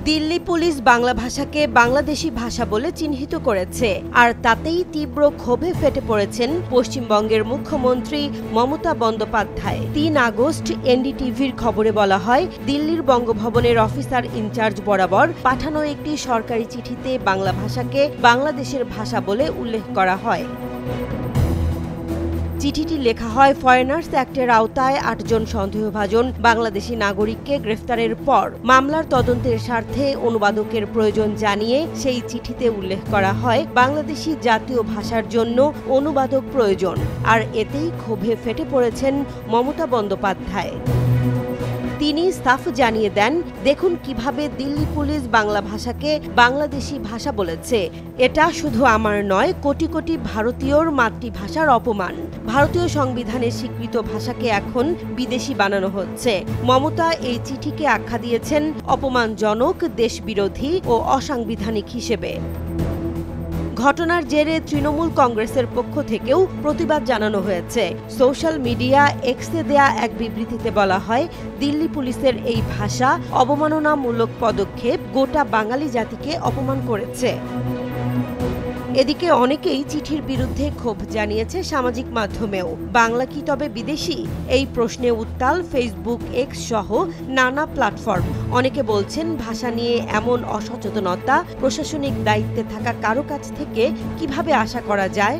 Delhi police Bangla ভাষাকে বাংলাদেশি ভাষা বলে চিহ্নিত করেছে, আর তাতেই তীব্র ক্ষোভে ফেটে পড়েছেন পশ্চিমবঙ্গের মুখ্যমন্ত্রী মমতা বন্দ্যোপাধ্যায়। ৩ আগস্ট এনডিটিভির খবরে বলা হয়, দিল্লির বঙ্গভবনের অফিসার ইনচার্জ বরাবর পাঠানো একটি সরকারি চিঠিতে বাংলা ভাষাকে বাংলাদেশের ভাষা বলে উল্লেখ করা হয়। চিঠিটি লেখা হয় ফরেনার্স অ্যাক্টের আওতায় ৮ জন সন্দেহভাজন বাংলাদেশি নাগরিককে গ্রেফতারের পর মামলার তদন্তের স্বার্থে অনুবাদকের প্রয়োজন জানিয়ে সেই চিঠিতে উল্লেখ করা হয় বাংলাদেশি জাতীয় ভাষার জন্য অনুবাদক প্রয়োজন। আর এতেই ক্ষোভে ফেটে পড়েছেন মমতা বন্দ্যোপাধ্যায়। তিনি সাফ জানিয়ে দেন, দেখুন কিভাবে দিল্লি পুলিশ বাংলা ভাষাকে বাংলাদেশি ভাষা বলেছে। এটা শুধু আমার নয়, কোটি কোটি ভারতীয়র মাতৃভাষার অপমান। ভারতীয় সংবিধানে স্বীকৃত ভাষাকে এখন বিদেশি বানানো হচ্ছে। মমতা এই চিঠিকে আখ্যা দিয়েছেন অপমানজনক, দেশবিরোধী ও অসাংবিধানিক হিসেবে। ঘটনার জেরে তৃণমূল কংগ্রেসের পক্ষ থেকেও প্রতিবাদ জানানো হয়েছে। সোশ্যাল মিডিয়া এক্সে দেয়া এক বিবৃতিতে বলা হয়, দিল্লি পুলিশের এই ভাষা অবমাননামূলক পদক্ষেপ গোটা বাঙালি জাতিকে অপমান করেছে। এদিকে অনেকেই চিঠির বিরুদ্ধে ক্ষোভ জানিয়েছে সামাজিক মাধ্যমেও। বাংলা কি তবে বিদেশি? এই প্রশ্নে উত্তাল ফেসবুক, এক্স সহ নানা প্ল্যাটফর্ম। অনেকে বলছেন, ভাষা নিয়ে এমন অসচেতনতা প্রশাসনিক দায়িত্বে থাকা কারো কাছ থেকে কিভাবে আশা করা যায়?